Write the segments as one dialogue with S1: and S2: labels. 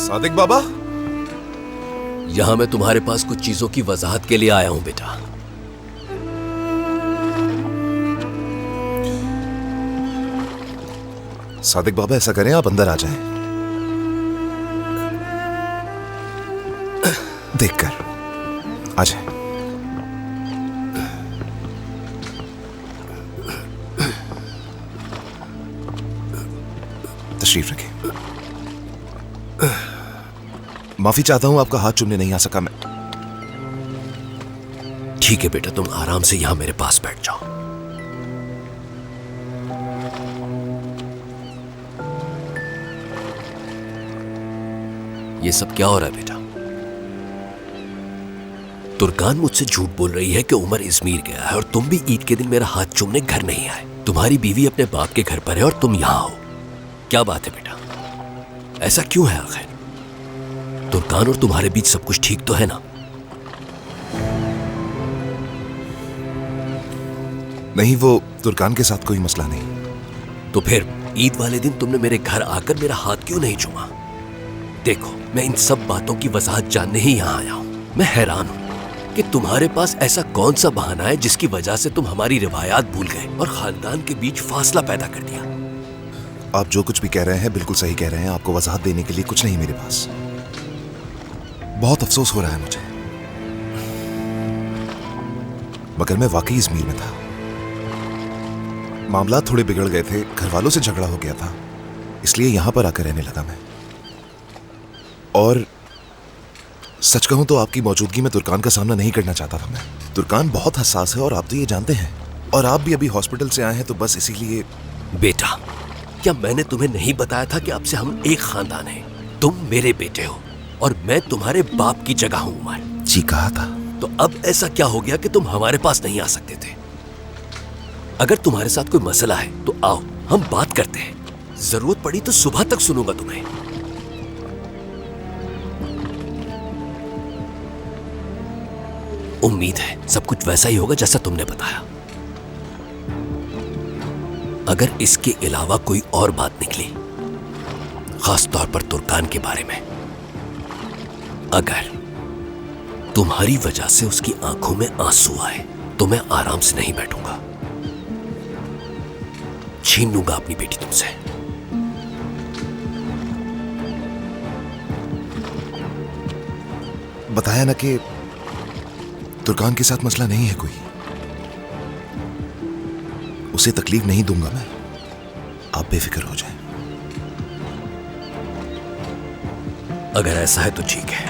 S1: सादिक बाबा,
S2: यहाँ मैं तुम्हारे पास कुछ चीजों की वजाहत के लिए आया हूँ बेटा।
S1: सादिक बाबा ऐसा करें, आप अंदर आ जाएं। देखकर आ जाएं। तशरीफ रखें। माफी चाहता हूं, आपका हाथ चूमने नहीं आ सका मैं।
S2: ठीक है बेटा, तुम आराम से यहाँ मेरे पास बैठ जाओ। ये सब क्या हो रहा है बेटा? तुर्कान मुझसे झूठ बोल रही है कि उमर इजमीर गया है और तुम भी ईद के दिन मेरा हाथ चूमने घर नहीं आए। तुम्हारी बीवी अपने बाप के घर पर है और तुम यहां हो। क्या बात है बेटा, ऐसा क्यों है आखिर? तुर्कान और तुम्हारे बीच सब कुछ ठीक तो है ना?
S1: नहीं, वो तुर्कान के साथ कोई मसला नहीं।
S2: तो फिर ईद वाले दिन तुमने मेरे घर आकर मेरा हाथ क्यों नहीं चूमा? देखो, मैं इन सब बातों की वजाहत जानने ही यहाँ आया हूँ। मैं हैरान हूँ कि तुम्हारे पास ऐसा कौन सा बहाना है जिसकी वजह से तुम हमारी रिवायात भूल गए और खानदान के बीच फासला पैदा कर दिया।
S1: आप जो कुछ भी कह रहे हैं बिल्कुल सही कह रहे हैं। आपको वजाहत देने के लिए कुछ नहीं मेरे पास। बहुत अफसोस हो रहा है मुझे, मगर मैं वाकई इजमीर में था। मामला थोड़े बिगड़ गए थे, घर वालों से झगड़ा हो गया था, इसलिए यहां पर आकर रहने लगा मैं। और सच कहूं तो आपकी मौजूदगी में तुर्कान का सामना नहीं करना चाहता था मैं। तुर्कान बहुत हसास है और आप तो ये जानते हैं, और आप भी अभी हॉस्पिटल से आए हैं तो बस इसीलिए।
S2: बेटा, क्या मैंने तुम्हें नहीं बताया था कि आपसे हम एक खानदान हैं? तुम मेरे बेटे हो और मैं तुम्हारे बाप की जगह हूं उमर।
S1: जी कहा था।
S2: तो अब ऐसा क्या हो गया कि तुम हमारे पास नहीं आ सकते थे? अगर तुम्हारे साथ कोई मसला है तो आओ, हम बात करते हैं। जरूरत पड़ी तो सुबह तक सुनूंगा तुम्हें। उम्मीद है सब कुछ वैसा ही होगा जैसा तुमने बताया। अगर इसके अलावा कोई और बात निकली, खास तौर पर तुर्कान के बारे में, अगर तुम्हारी वजह से उसकी आंखों में आंसू आए तो मैं आराम से नहीं बैठूंगा। छीन लूंगा अपनी बेटी तुमसे।
S1: बताया ना कि तुर्कान के साथ मसला नहीं है कोई। उसे तकलीफ नहीं दूंगा मैं, आप बेफिक्र हो जाएं।
S2: अगर ऐसा है तो ठीक है।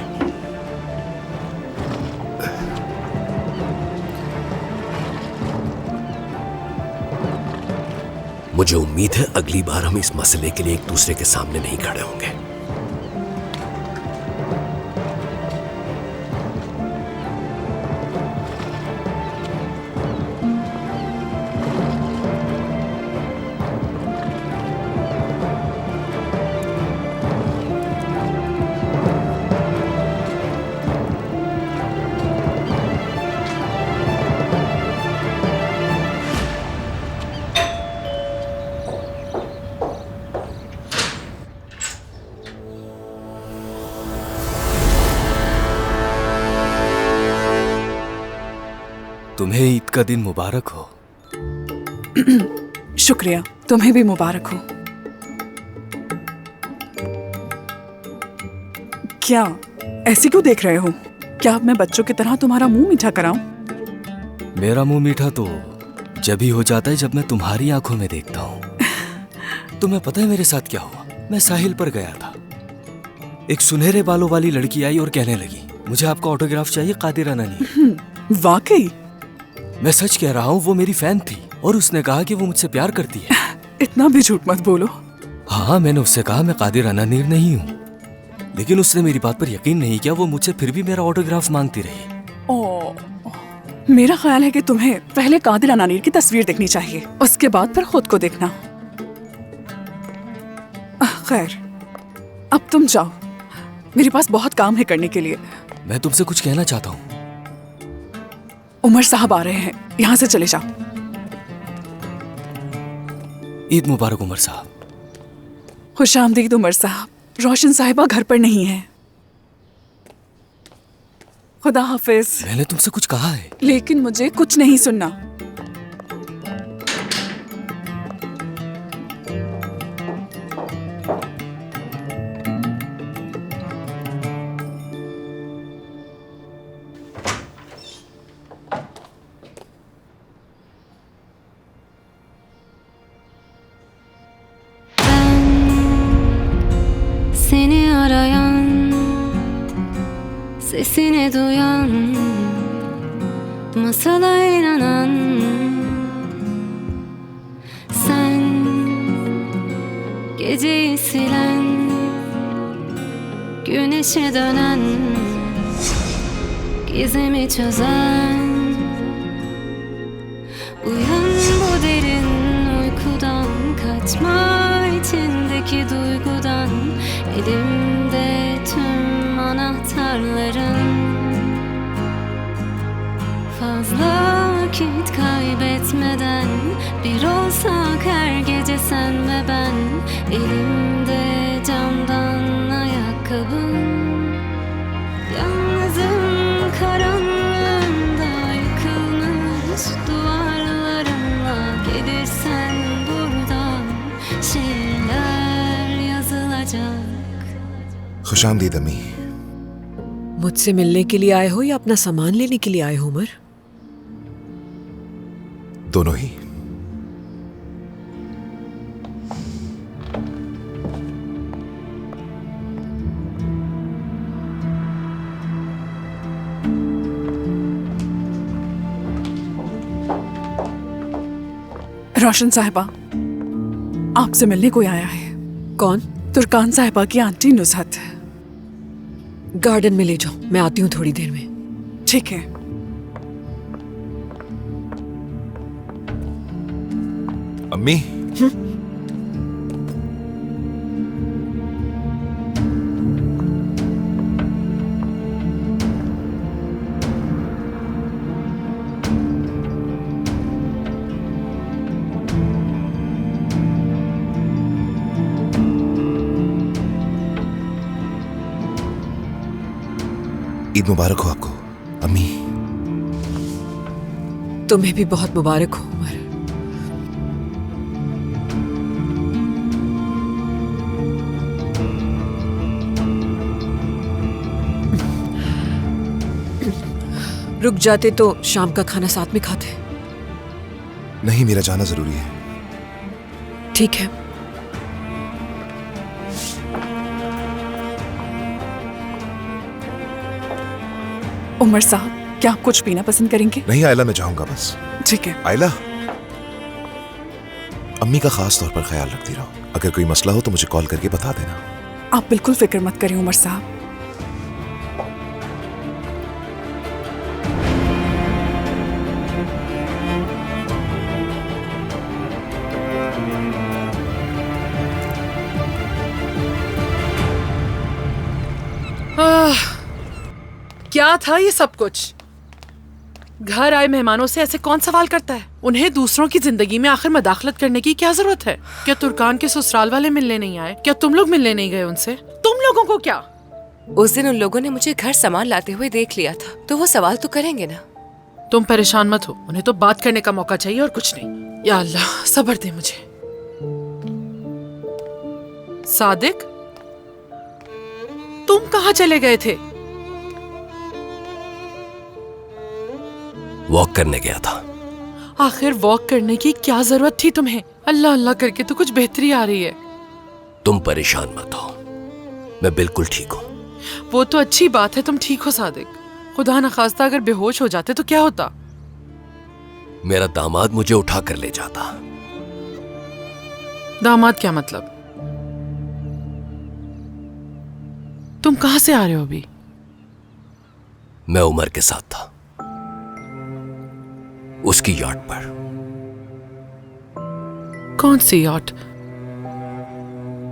S2: मुझे उम्मीद है अगली बार हम इस मसले के लिए एक दूसरे के सामने नहीं खड़े होंगे।
S3: तुम्हें ईद का दिन मुबारक हो।
S4: शुक्रिया, तुम्हें भी मुबारक हो। क्या ऐसे क्यों देख रहे हो? क्या अब मैं बच्चों की तरह तुम्हारा मुंह मीठा कराऊं?
S3: मेरा मुंह मीठा तो जब ही हो जाता है जब मैं तुम्हारी आंखों में देखता हूँ। तुम्हें पता है मेरे साथ क्या हुआ? मैं साहिल पर गया था। एक सुनहरे बालों वाली लड़की आई और कहने लगी, मुझे आपका ऑटोग्राफ चाहिए कादिर अनानी।
S4: वाकई?
S3: मैं सच कह रहा हूँ, वो मेरी फैन थी और उसने कहा कि वो मुझसे प्यार करती है।
S4: इतना भी झूठ मत बोलो।
S3: हाँ, मैंने उससे कहा मैं कादिर अनानीर नहीं हूँ, लेकिन उसने मेरी बात पर यकीन नहीं किया। वो मुझसे फिर भी मेरा ऑटोग्राफ मांगती रही।
S4: ओ, मेरा ख्याल है कि तुम्हें पहले कादिर अनानीर की तस्वीर देखनी चाहिए, उसके बाद फिर खुद को देखना। खैर, अब तुम जाओ, मेरे पास बहुत काम है करने के लिए।
S3: मैं तुमसे कुछ कहना चाहता हूँ।
S4: उमर साहब आ रहे हैं, यहाँ से चले जाओ।
S3: ईद मुबारक उमर साहब।
S4: खुशामदीद उमर साहब, रोशन साहिबा घर पर नहीं है। खुदा हाफिज।
S3: मैंने तुमसे कुछ कहा है?
S4: लेकिन मुझे कुछ नहीं सुनना।
S5: Seni arayan, sesini duyan, masala inanan. Sen geceyi silen, güneşe dönen, gizemi çözen. Uyan bu derin uykudan, kaçma içindeki duygudan. Elimde tüm anahtarların. Fazla vakit kaybetmeden bir olsak her gece sen ve ben. Elimde camdan ayakkabın. Yalnızım karanlığında yıkılmış duvarlarımla. Gelirsen buradan şiirler yazılacak.
S1: खुशामदीद अम्मी।
S6: मुझसे मिलने के लिए आए हो या अपना सामान लेने के लिए आए हो उमर?
S1: दोनों ही।
S4: रोशन साहिबा, आपसे मिलने कोई आया है।
S6: कौन?
S4: तुर्कान साहिबा की आंटी नुसहत।
S6: गार्डन में ले जाओ, मैं आती हूँ थोड़ी देर में।
S4: ठीक है।
S1: अम्मी। ईद मुबारक हो आपको अम्मी।
S6: तुम्हें भी बहुत मुबारक हो उमर। रुक जाते तो शाम का खाना साथ में खाते।
S1: नहीं, मेरा जाना जरूरी है।
S6: ठीक है।
S4: उमर साहब, क्या आप कुछ पीना पसंद करेंगे?
S1: नहीं आयला, मैं जाऊंगा बस।
S4: ठीक है।
S1: आयला, अम्मी का खास तौर पर ख्याल रखती रहो। अगर कोई मसला हो तो मुझे कॉल करके बता देना।
S4: आप बिल्कुल फिक्र मत करें उमर साहब।
S7: क्या था ये सब कुछ? घर आए मेहमानों से ऐसे कौन सवाल करता है? उन्हें दूसरों की जिंदगी में आखिर मदाखलत करने की क्या जरूरत है? क्या तुर्कान के ससुराल वाले मिलने नहीं आए? क्या तुम लोग मिलने नहीं गए उनसे? तुम लोगों को क्या?
S8: उस दिन उन लोगों ने मुझे घर सामान लाते हुए देख लिया था, तो वो सवाल तो करेंगे ना।
S7: तुम परेशान मत हो, उन्हें तो बात करने का मौका चाहिए और कुछ नहीं। या अल्लाह, सब्र दे मुझे। सादिक, तुम कहाँ चले गए थे?
S2: वॉक करने गया था।
S7: आखिर वॉक करने की क्या जरूरत थी तुम्हें? अल्लाह अल्लाह करके तो कुछ बेहतरी आ रही है।
S2: तुम परेशान मत हो, मैं बिल्कुल ठीक हूँ।
S7: वो तो अच्छी बात है, तुम ठीक हो सादिक। खुदा न खास्ता अगर बेहोश हो जाते तो क्या होता?
S2: मेरा दामाद मुझे उठा कर ले जाता।
S7: दामाद क्या मतलब? तुम कहां से आ रहे हो अभी?
S2: मैं उमर के साथ था, उसकी याट पर।
S7: कौन सी याट?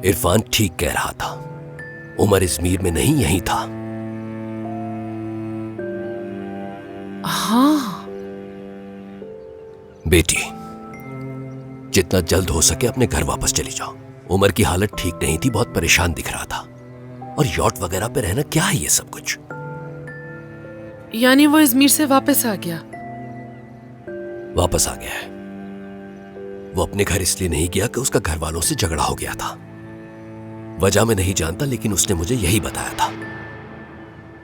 S2: इरफान ठीक कह रहा था, उमर इजमीर में नहीं यहीं था।
S7: हाँ
S2: बेटी, जितना जल्द हो सके अपने घर वापस चली जाओ। उमर की हालत ठीक नहीं थी, बहुत परेशान दिख रहा था। और यॉट वगैरह पे रहना क्या है ये सब कुछ?
S7: यानी वो इजमीर से वापस आ गया?
S2: वापस आ गया है। वो अपने घर इसलिए नहीं गया कि उसका घर वालों से झगड़ा हो गया था। वजह मैं नहीं जानता, लेकिन उसने मुझे यही बताया था।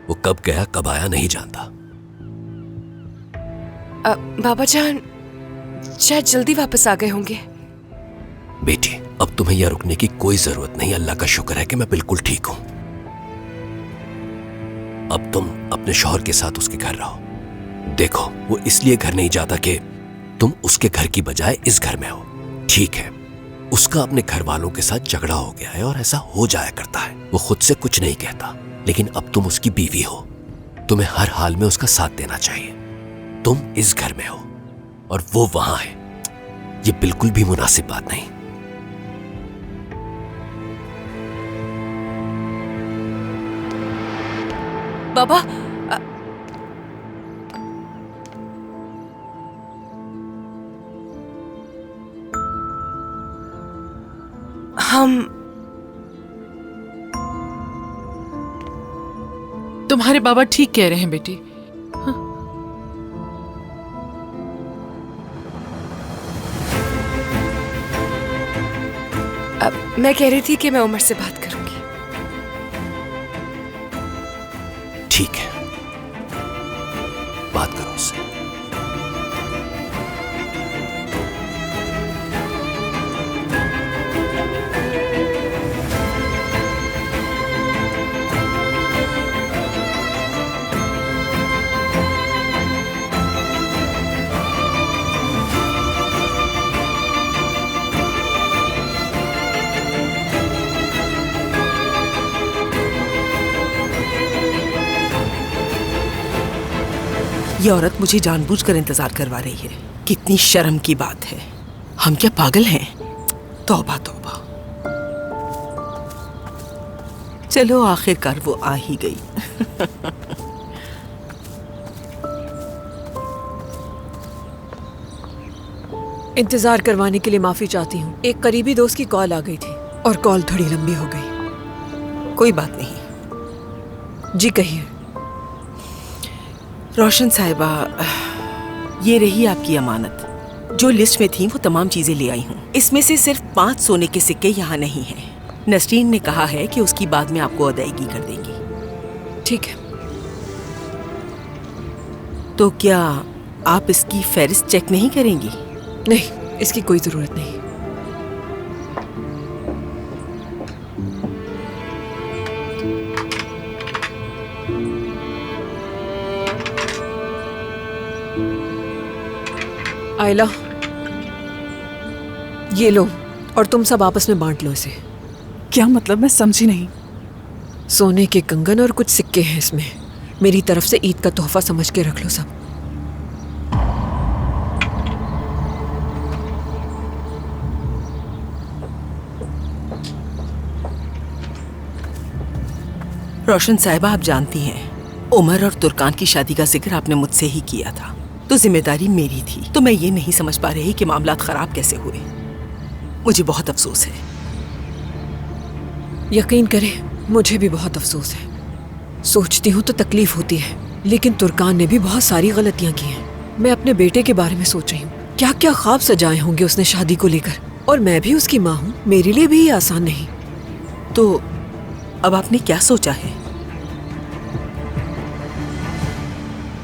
S2: वो कब गया कब आया नहीं जानता।
S8: बाबा जान शायद जल्दी वापस आ गए होंगे।
S2: बेटी, अब तुम्हें यह रुकने की कोई जरूरत नहीं। अल्लाह का शुक्र है कि मैं बिल्कुल ठीक हूं। अब तुम अपने शौहर के साथ उसके घर रहो। देखो, वो इसलिए घर नहीं जाता कि तुम उसके घर की बजाय इस घर में हो। ठीक है, उसका अपने घर वालों के साथ झगड़ा हो गया है और ऐसा हो जाया करता है। वो खुद से कुछ नहीं कहता, लेकिन अब तुम उसकी बीवी हो। तुम्हें हर हाल में उसका साथ देना चाहिए। तुम इस घर में हो और वो वहां है। ये बिल्कुल भी मुनासिब बात नहीं।
S8: बाबा हम
S7: तुम्हारे बाबा ठीक कह रहे हैं बेटी।
S8: मैं कह रही थी कि मैं उमर से बात करूंगी।
S2: ठीक है, बात करो उससे।
S9: ये औरत मुझे जानबूझकर इंतजार करवा रही है। कितनी शर्म की बात है। हम क्या पागल हैं? तौबा तौबा। चलो, आखिरकार वो आ ही गई।
S6: इंतजार करवाने के लिए माफी चाहती हूँ। एक करीबी दोस्त की कॉल आ गई थी और कॉल थोड़ी लंबी हो गई।
S9: कोई बात नहीं।
S6: जी कहिए।
S9: रोशन साहिबा, ये रही आपकी अमानत। जो लिस्ट में थी वो तमाम चीजें ले आई हूँ। इसमें से सिर्फ 5 सोने के सिक्के यहाँ नहीं हैं। नसरीन ने कहा है कि उसकी बाद में आपको अदायगी कर देंगी।
S6: ठीक है।
S9: तो क्या आप इसकी फहरिस्त चेक नहीं करेंगी?
S6: नहीं, इसकी कोई जरूरत नहीं। आयला, ये लो और तुम सब आपस में बांट लो इसे।
S4: क्या मतलब? मैं समझी नहीं।
S6: सोने के कंगन और कुछ सिक्के हैं इसमें। मेरी तरफ से ईद का तोहफा समझ के रख लो सब।
S9: रोशन साहिबा, आप जानती हैं उमर और तुर्कान की शादी का जिक्र आपने मुझसे ही किया था, तो जिम्मेदारी मेरी थी। तो मैं ये नहीं समझ पा रही कि मामलात खराब कैसे हुए। मुझे बहुत अफसोस है।
S6: यकीन करें, मुझे भी बहुत अफसोस है। सोचती हूँ तो तकलीफ होती है, लेकिन तुर्कान ने भी बहुत सारी गलतियाँ की हैं। मैं अपने बेटे के बारे में सोच रही हूँ, क्या क्या ख्वाब सजाए होंगे उसने शादी को लेकर। और मैं भी उसकी माँ हूँ, मेरे लिए भी ये आसान नहीं।
S9: तो अब आपने क्या सोचा है?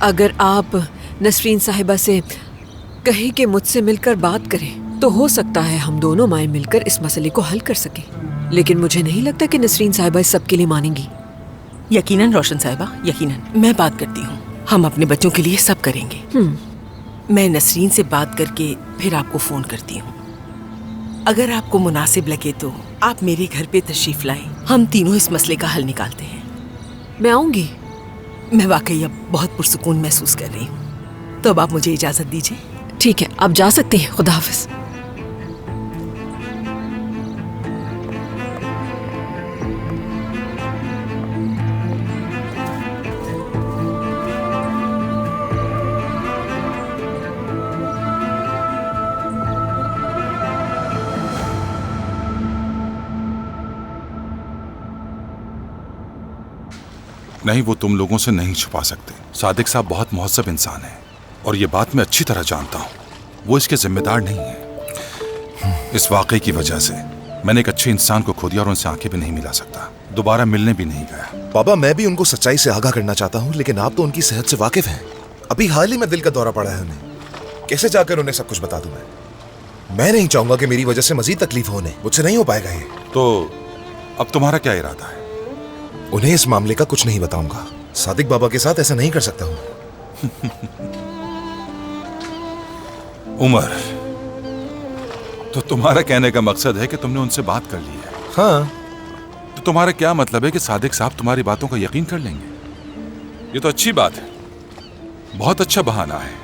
S6: अगर आप नसरीन साहिबा से कहें कि मुझसे मिलकर बात करें, तो हो सकता है हम दोनों माएँ मिलकर इस मसले को हल कर सकें। लेकिन मुझे नहीं लगता कि नसरीन साहिबा इस सब के लिए मानेंगी।
S9: यकीनन रोशन साहिबा, यकीनन। मैं बात करती हूँ। हम अपने बच्चों के लिए सब करेंगे। मैं नसरीन से बात करके फिर आपको फोन करती हूँ। अगर आपको मुनासिब लगे तो आप मेरे घर पे तशरीफ लाएं। हम तीनों इस मसले का हल निकालते हैं।
S6: मैं आऊंगी।
S9: मैं वाकई अब बहुत पुरसुकून महसूस कर रही हूँ। तो अब आप मुझे इजाजत दीजिए।
S6: ठीक है, आप जा सकते हैं। खुदा हाफिज।
S10: नहीं, वो तुम लोगों से नहीं छुपा सकते। सादिक साहब बहुत मुहज़्ज़ब इंसान है और ये बात मैं अच्छी तरह जानता हूँ। वो इसके जिम्मेदार नहीं है। इस वाकये की वजह से मैंने एक अच्छे इंसान को खो दिया और उनसे आंखें भी नहीं मिला सकता। दोबारा मिलने भी नहीं गया।
S1: बाबा, मैं भी उनको सच्चाई से आगाह करना चाहता हूँ, लेकिन आप तो उनकी सेहत से वाकिफ हैं। अभी हाल ही में दिल का दौरा पड़ा है उन्हें। कैसे जाकर उन्हें सब कुछ बता दूं मैं नहीं चाहूंगा कि मेरी वजह से मजीद तकलीफ हो उन्हें। मुझसे नहीं हो पाएगा ये।
S10: तो अब तुम्हारा क्या इरादा है?
S1: उन्हें इस मामले का कुछ नहीं बताऊंगा। सादिक बाबा के साथ ऐसा नहीं कर सकता हूँ।
S10: उमर, तो तुम्हारा कहने का मकसद है कि तुमने उनसे बात कर ली है?
S1: हाँ।
S10: तो तुम्हारा क्या मतलब है कि सादिक साहब तुम्हारी बातों का यकीन कर लेंगे? ये तो अच्छी बात है, बहुत अच्छा बहाना है।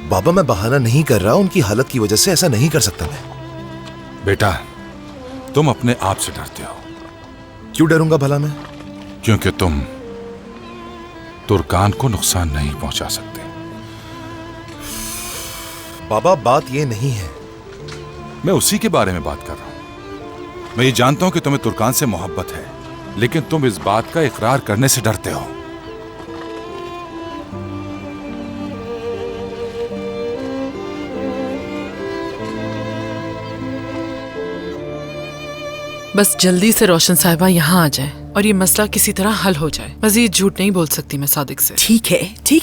S1: बाबा, मैं बहाना नहीं कर रहा, उनकी हालत की वजह से ऐसा नहीं कर सकता मैं।
S10: बेटा, तुम अपने आप से डरते हो।
S1: क्यों डरूंगा भला मैं?
S10: क्योंकि तुम तुर्कान को नुकसान नहीं पहुंचा सकते।
S1: बाबा, बात ये नहीं है।
S10: मैं उसी के बारे में बात कर रहा हूं। मैं ये जानता हूं कि तुम्हें तुर्कान से मोहब्बत है, लेकिन तुम इस बात का इकरार करने से डरते हो।
S7: बस जल्दी से रोशन साहिबा यहाँ आ जाए और ये मसला किसी तरह हल हो जाए। मजीद झूठ नहीं बोल सकती मैं सादिक से।
S9: ठीक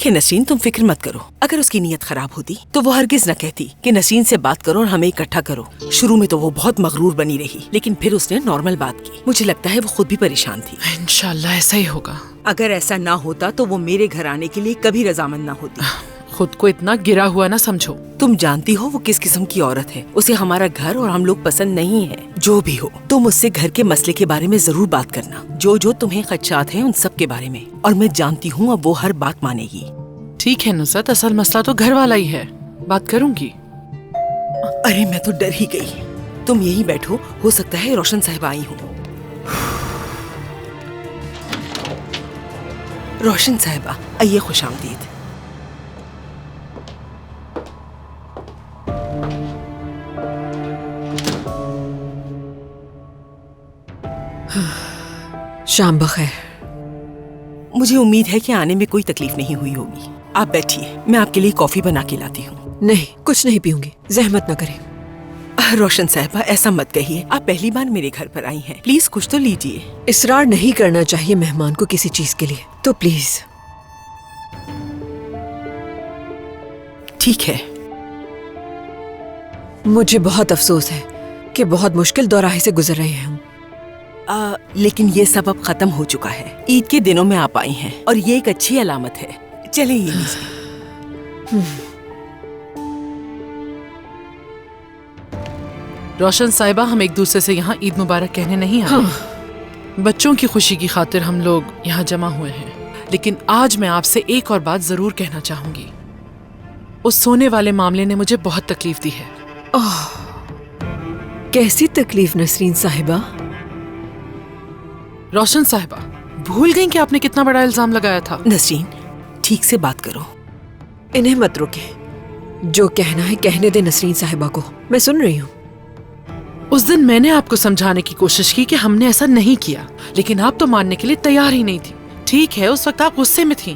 S9: है नसरीन, तुम फिक्र मत करो। अगर उसकी नीयत खराब होती तो वो हरगिज न कहती कि नसरीन से बात करो और हमें इकट्ठा करो। शुरू में तो वो बहुत मगरूर बनी रही, लेकिन फिर उसने नॉर्मल बात की। मुझे लगता है वो खुद भी परेशान थी।
S7: इंशाल्लाह ऐसा ही होगा।
S9: अगर ऐसा ना होता तो वो मेरे घर आने के लिए कभी रजामंद ना होती।
S7: खुद को इतना गिरा हुआ ना समझो।
S9: तुम जानती हो वो किस किस्म की औरत है। उसे हमारा घर और हम लोग पसंद नहीं है। जो भी हो, तुम उससे घर के मसले के बारे में जरूर बात करना। जो तुम्हें खदशात हैं उन सब के बारे में, और मैं जानती हूँ अब वो हर बात मानेगी।
S7: ठीक है नुसरत, असल मसला तो घर वाला ही है। बात करूंगी।
S9: अरे मैं तो डर ही गई। तुम यहीं बैठो, हो सकता है रोशन साहिबा आई हूँ। रोशन साहिबा आइए, खुशामदीद।
S6: शाम बखैर।
S9: मुझे उम्मीद है कि आने में कोई तकलीफ नहीं हुई होगी। आप बैठिए, मैं आपके लिए कॉफी बना के लाती हूँ।
S6: नहीं, कुछ नहीं पीऊंगी, जहमत न करें।
S9: रोशन साहिबा ऐसा मत कहिए, आप पहली बार मेरे घर पर आई हैं। प्लीज कुछ तो लीजिए।
S6: इसरार नहीं करना चाहिए मेहमान को किसी चीज के लिए, तो प्लीज।
S9: ठीक है।
S6: मुझे बहुत अफसोस है कि बहुत मुश्किल दौराहे से गुजर रहे हैं।
S9: लेकिन ये सब अब खत्म हो चुका है। ईद के दिनों में आप आई हैं और ये एक अच्छी अलामत है। चले ये लीजिए।
S7: रोशन साहिबा, हम एक दूसरे से यहाँ ईद मुबारक कहने नहीं आए। बच्चों की खुशी की खातिर हम लोग यहाँ जमा हुए हैं। लेकिन आज मैं आपसे एक और बात जरूर कहना चाहूंगी। उस सोने वाले मामले ने मुझे बहुत तकलीफ दी है।
S6: कैसी तकलीफ नसरीन साहिबा?
S7: रोशन साहिबा, भूल गई कि आपने कितना बड़ा इल्जाम लगाया था?
S9: नसरीन, ठीक से बात करो।
S6: इन्हें मत रोके। जो कहना है कहने दे नसरीन साहिबा को, मैं सुन रही हूँ।
S7: उस दिन मैंने आपको समझाने की कोशिश की कि हमने ऐसा नहीं किया, लेकिन आप तो मानने के लिए तैयार ही नहीं थी। ठीक है, उस वक्त आप गुस्से में थी,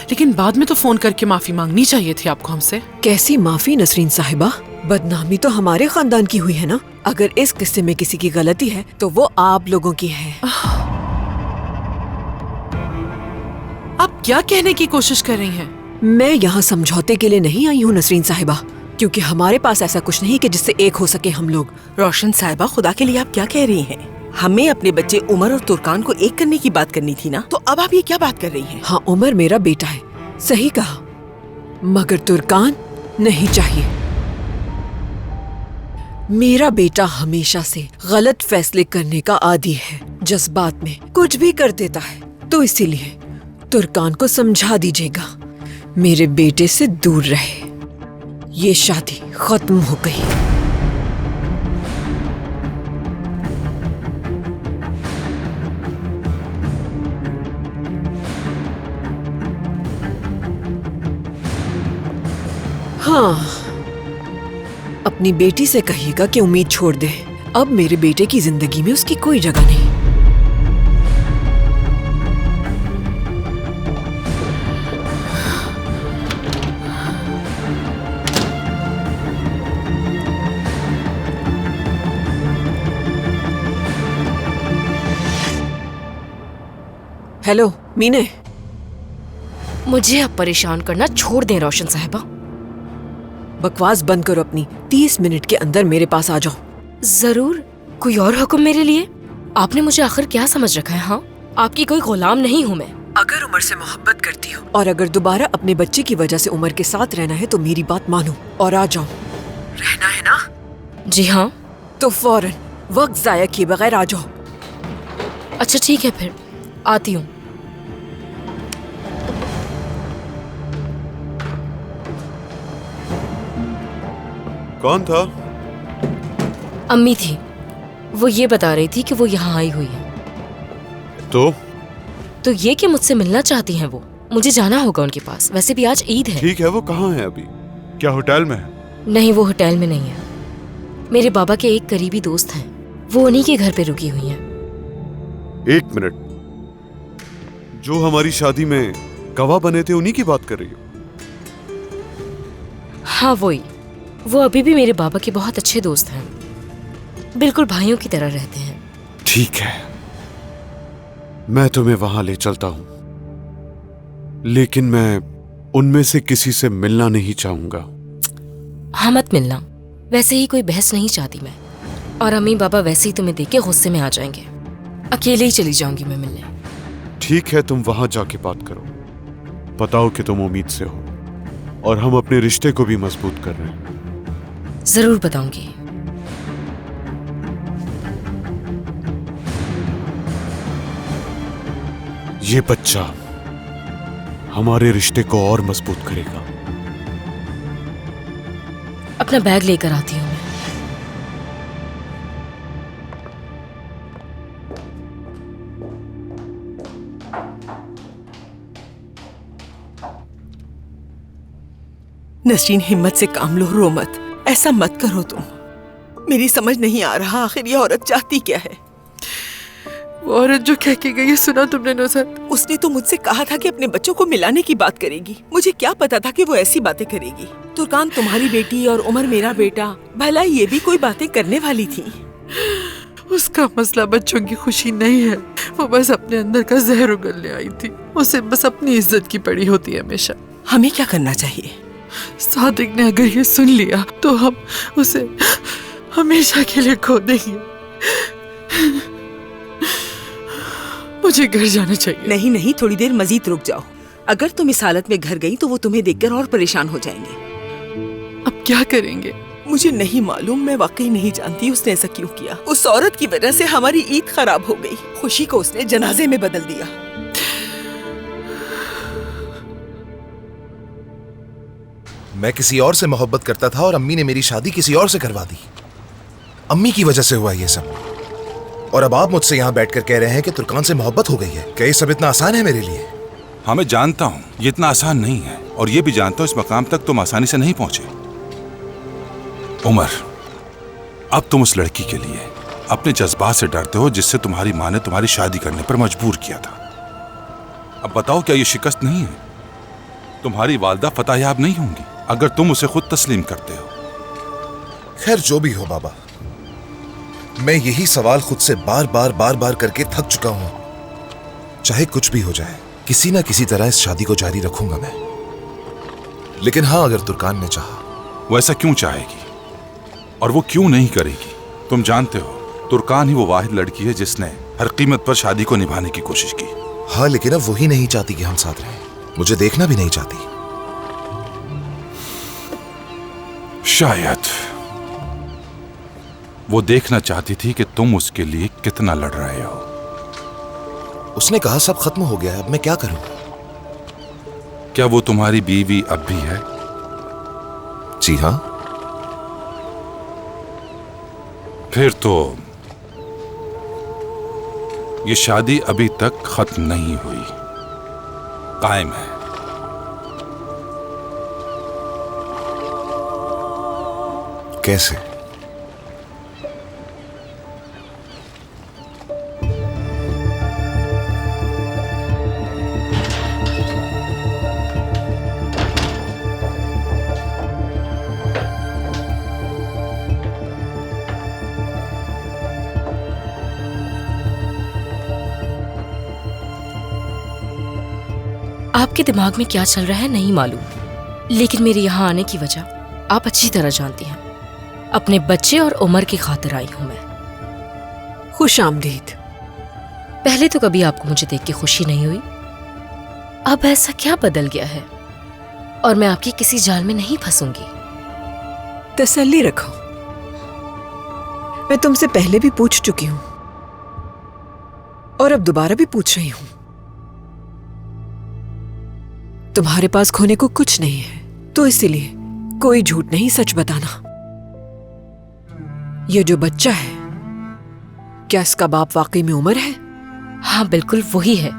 S7: लेकिन बाद में तो फोन करके माफी मांगनी चाहिए थी आपको हमसे।
S6: कैसी माफी नसरीन साहिबा? बदनामी तो हमारे खानदान की हुई है ना। अगर इस किस्से में किसी की गलती है तो वो आप लोगों की है।
S7: आप क्या कहने की कोशिश कर रही हैं?
S6: मैं यहाँ समझौते के लिए नहीं आई हूँ नसरीन साहिबा, क्योंकि हमारे पास ऐसा कुछ नहीं कि जिससे एक हो सके हम लोग।
S9: रोशन साहिबा, खुदा के लिए आप क्या कह रही हैं? हमें अपने बच्चे उमर और तुर्कान को एक करने की बात करनी थी ना, तो अब आप ये क्या बात कर रही हैं?
S6: हाँ, उमर मेरा बेटा है, सही कहा, मगर तुर्कान नहीं चाहिए। मेरा बेटा हमेशा से गलत फैसले करने का आदी है, जज्बात में कुछ भी कर देता है, तो इसीलिए तुर्कान को समझा दीजिएगा मेरे बेटे से दूर रहे। ये शादी खत्म हो गई। हाँ, अपनी बेटी से कहिएगा कि उम्मीद छोड़ दे। अब मेरे बेटे की जिंदगी में उसकी कोई जगह नहीं। हेलो मीने।
S8: मुझे अब परेशान करना छोड़ दें रोशन साहिबा।
S6: बकवास बंद करो अपनी। 30 मिनट के अंदर मेरे पास आ जाओ।
S8: जरूर। कोई और हुक्म मेरे लिए? आपने मुझे आखिर क्या समझ रखा है? हाँ, आपकी कोई गुलाम नहीं हूँ मैं।
S6: अगर उमर से मोहब्बत करती हो और अगर दोबारा अपने बच्चे की वजह से उमर के साथ रहना है तो मेरी बात मानो और आ जाओ। रहना है ना?
S8: जी हाँ।
S6: तो फौरन वक्त जाया किए बगैर आ जाओ।
S8: अच्छा ठीक है, फिर आती हूँ।
S11: कौन था?
S8: अम्मी थी। वो ये बता रही थी कि वो यहाँ आई हुई है।
S11: तो
S8: ये कि मुझसे मिलना चाहती हैं वो। मुझे जाना होगा उनके पास। वैसे भी आज ईद है।
S11: ठीक है, वो कहाँ है अभी? क्या होटल में है?
S8: नहीं, वो होटल में नहीं है। मेरे बाबा के एक करीबी दोस्त हैं, वो उन्हीं के घर पे रुकी हुई हैं।
S11: 1 मिनट, जो हमारी शादी में गवाह बने थे उन्हीं की बात कर रही हो?
S8: हाँ वही। वो अभी भी मेरे बाबा के बहुत अच्छे दोस्त हैं, बिल्कुल भाइयों की तरह रहते हैं।
S11: ठीक है, मैं तुम्हें वहां ले चलता हूं, लेकिन मैं उनमें से किसी से मिलना नहीं चाहूंगा।
S8: हाँ मत मिलना। वैसे ही कोई बहस नहीं चाहती मैं, और अम्मी बाबा वैसे ही तुम्हें देख के गुस्से में आ जाएंगे। अकेले ही चली जाऊंगी मैं मिलने।
S11: ठीक है, तुम वहां जाके बात करो, बताओ कि तुम उम्मीद से हो और हम अपने रिश्ते को भी मजबूत कर रहे हैं।
S8: जरूर बताऊंगी।
S11: ये बच्चा हमारे रिश्ते को और मजबूत करेगा।
S8: अपना बैग लेकर आती हूँ मैं।
S9: नसरीन, हिम्मत से काम लो, रो मत। ऐसा मत करो तुम। मेरी समझ नहीं आ रहा आखिर ये औरत चाहती क्या है।
S7: वो औरत जो कह के गई सुना तुमने नुसरत?
S9: उसने तो मुझसे कहा था कि अपने बच्चों को मिलाने की बात करेगी। मुझे क्या पता था कि वो ऐसी बातें करेगी। तुर्कान तुम्हारी बेटी और उमर मेरा बेटा, भला ये भी कोई बातें करने वाली थी?
S7: उसका मसला बच्चों की खुशी नहीं है, वो बस अपने अंदर का जहर उगलने आई थी। उसे बस अपनी इज्जत की पड़ी होती है हमेशा।
S9: हमें क्या करना चाहिए?
S7: सादिक ने अगर ये सुन लिया तो हम उसे हमेशा के लिए खो देंगे। मुझे घर जाना चाहिए।
S9: नहीं नहीं, थोड़ी देर मजीद रुक जाओ। अगर तुम इस हालत में घर गई तो वो तुम्हें देखकर और परेशान हो जाएंगे।
S7: अब क्या करेंगे?
S9: मुझे नहीं मालूम, मैं वाकई नहीं जानती उसने ऐसा क्यों किया। उस औरत की वजह से हमारी ईद खराब हो गई। खुशी को उसने जनाजे में बदल दिया।
S1: मैं किसी और से मोहब्बत करता था और अम्मी ने मेरी शादी किसी और से करवा दी। अम्मी की वजह से हुआ ये सब। और अब आप मुझसे यहाँ बैठकर कह रहे हैं कि तुर्कान से मोहब्बत हो गई है। क्या ये सब इतना आसान है मेरे लिए?
S10: हाँ, मैं जानता हूँ ये इतना आसान नहीं है, और ये भी जानता हूँ इस मकाम तक तुम आसानी से नहीं पहुंचे। उमर, अब तुम उस लड़की के लिए अपने जज्बात से डरते हो जिससे तुम्हारी माँ ने तुम्हारी शादी करने पर मजबूर किया था। अब बताओ, क्या ये शिकस्त नहीं है? तुम्हारी वालदा फतहयाब नहीं होंगी अगर तुम उसे खुद तस्लीम करते हो।
S1: खैर, जो भी हो बाबा, मैं यही सवाल खुद से बार बार करके थक चुका हूं। चाहे कुछ भी हो जाए, किसी ना किसी तरह इस शादी को जारी रखूंगा मैं। लेकिन हाँ, अगर तुर्कान ने चाहा।
S10: वो ऐसा क्यों चाहेगी और वो क्यों नहीं करेगी? तुम जानते हो तुर्कान ही वो वाहिद लड़की है जिसने हर कीमत पर शादी को निभाने की कोशिश की।
S1: हाँ, लेकिन अब वही नहीं चाहती कि हम साथ रहें। मुझे देखना भी नहीं चाहती।
S10: शायद वो देखना चाहती थी कि तुम उसके लिए कितना लड़ रहे हो।
S1: उसने कहा सब खत्म हो गया है, अब मैं क्या करूं?
S10: क्या वो तुम्हारी बीवी अब भी है?
S1: जी हाँ।
S10: फिर तो ये शादी अभी तक खत्म नहीं हुई, कायम है।
S1: कैसे?
S8: आपके दिमाग में क्या चल रहा है नहीं मालूम, लेकिन मेरे यहाँ आने की वजह आप अच्छी तरह जानती हैं। अपने बच्चे और उमर की खातिर आई हूं मैं।
S6: खुश आमदीद।
S8: पहले तो कभी आपको मुझे देख के खुशी नहीं हुई, अब ऐसा क्या बदल गया है? और मैं आपकी किसी जाल में नहीं फंसूंगी।
S6: तसल्ली रखो, मैं तुमसे पहले भी पूछ चुकी हूं और अब दोबारा भी पूछ रही हूं। तुम्हारे पास खोने को कुछ नहीं है, तो इसीलिए कोई झूठ नहीं, सच बताना। ये जो बच्चा है, क्या इसका बाप वाकई में उमर है?
S8: हाँ बिल्कुल वही है।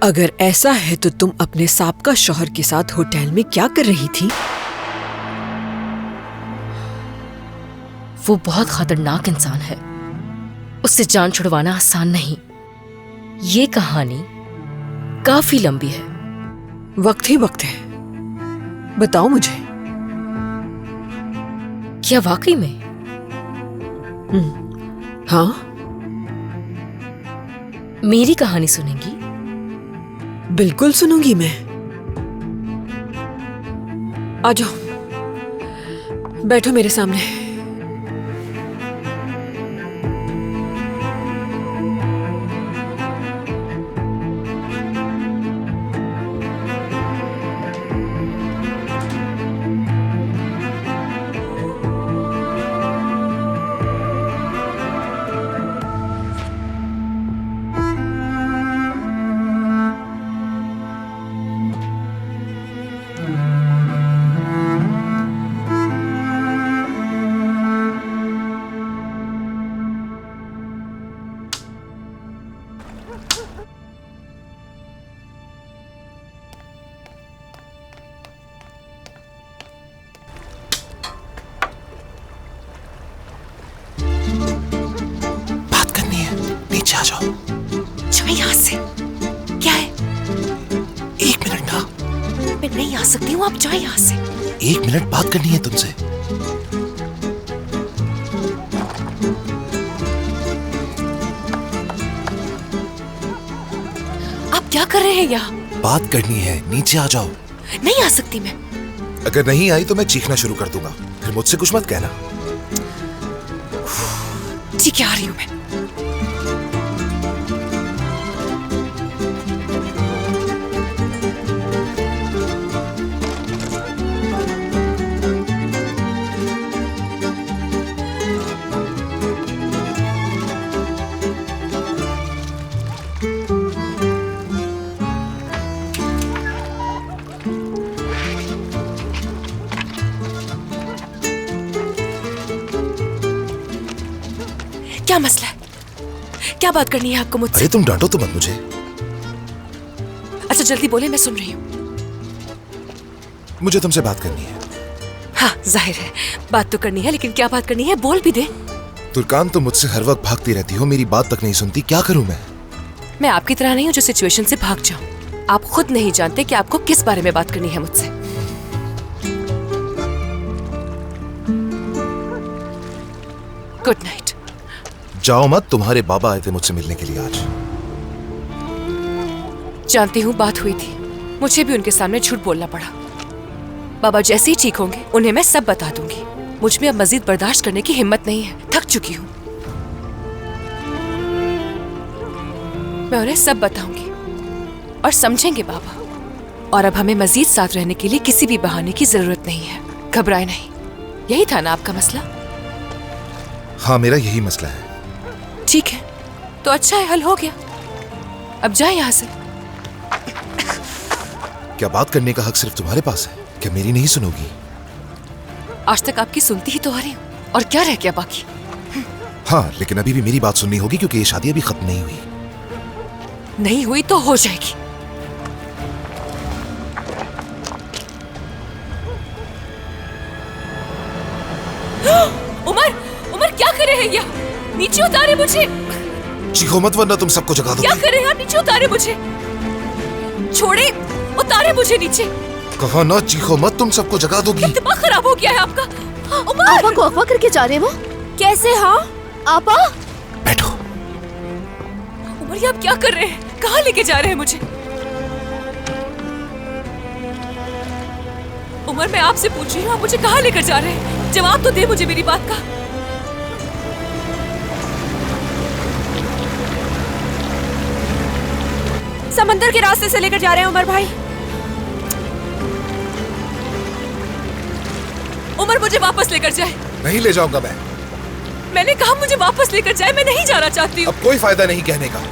S6: अगर ऐसा है तो तुम अपने साबका शौहर के साथ होटल में क्या कर रही थी?
S8: वो बहुत खतरनाक इंसान है, उससे जान छुड़वाना आसान नहीं। ये कहानी काफी लंबी है।
S6: वक्त ही वक्त है, बताओ मुझे।
S8: क्या वाकई में?
S6: हाँ।
S8: मेरी कहानी सुनेंगी?
S6: बिल्कुल सुनूंगी मैं। आ जाओ, बैठो मेरे सामने।
S1: आ जाओ।
S8: जाओ यहाँ से। क्या है?
S1: 1 मिनट ना।
S8: मैं नहीं आ सकती हूँ, आप जाओ यहाँ से।
S1: 1 मिनट बात करनी है तुमसे।
S8: आप क्या कर रहे हैं यहाँ?
S1: बात करनी है, नीचे आ जाओ।
S8: नहीं आ सकती मैं।
S1: अगर नहीं आई तो मैं चीखना शुरू कर दूंगा, फिर मुझसे कुछ मत कहना।
S8: ठीक है, आ रही हूँ मैं। क्या मसला है? क्या बात करनी है आपको मुझसे?
S1: अरे तुम डांटो तो मत मुझे।
S8: अच्छा जल्दी बोले, मैं सुन रही हूँ।
S1: मुझे तुमसे बात करनी है।
S8: हाँ जाहिर है बात तो करनी है, लेकिन क्या बात करनी है बोल भी दे।
S1: तुर्कान, तुम मुझसे हर वक्त भागती रहती हो, मेरी बात तक नहीं सुनती, क्या करूं मैं?
S8: मैं आपकी तरह नहीं हूँ जो सिचुएशन से भाग जाऊं। आप खुद नहीं जानते कि आपको किस बारे में बात करनी है मुझसे। Good night.
S1: जाओ मत, तुम्हारे बाबा आए थे मुझसे मिलने के लिए आज।
S8: जानती हूँ बात हुई थी, मुझे भी उनके सामने झूठ बोलना पड़ा। बाबा जैसे ही ठीक होंगे उन्हें मैं सब बता दूंगी। मुझ में अब मजीद बर्दाश्त करने की हिम्मत नहीं है, थक चुकी हूँ। मैं उन्हें सब बताऊंगी और समझेंगे बाबा। और अब हमें मजीद साथ रहने के लिए किसी भी बहाने की जरूरत नहीं है। घबराए नहीं। यही था ना आपका मसला?
S1: हाँ मेरा यही मसला है।
S8: ठीक है तो अच्छा है, हल हो गया। अब जाए यहाँ से।
S1: क्या बात करने का हक सिर्फ तुम्हारे पास है? क्या मेरी नहीं सुनोगी?
S8: आज तक आपकी सुनती ही तो आ रही हूँ, और क्या रह गया बाकी?
S1: हाँ लेकिन अभी भी मेरी बात सुननी होगी, क्योंकि ये शादी अभी खत्म नहीं हुई।
S8: नहीं हुई तो हो जाएगी। उमर, उमर क्या कर रहे हैं यहाँ? नीचे उतारे मुझे।
S1: चीखो मत वरना तुम सबको जगा दोगी।
S8: क्या कर रहे हैं आप? नीचे उतारे मुझे। छोड़े, उतारे मुझे नीचे।
S1: कहा ना चीखो मत, तुम सबको जगा दोगी।
S8: दिमाग खराब हो गया है आपका। उमर,
S12: आपा को अगवा करके जा रहे वो? कैसे? हाँ आपा।
S1: बैठो।
S8: उमर ये आप क्या कर रहे हैं? कहाँ लेके जा रहे हैं मुझे? उमर, मैं आपसे पूछ रही हूँ, आप मुझे कहाँ लेकर जा रहे हैं? जवाब तो दे मुझे मेरी बात का।
S12: समंदर के रास्ते से लेकर जा रहे हैं उमर भाई।
S8: उमर मुझे वापस लेकर जाए।
S1: नहीं ले जाऊंगा मैं।
S8: मैंने कहा मुझे वापस लेकर जाए, मैं नहीं जाना चाहती हूँ।
S1: अब कोई फायदा नहीं कहने का।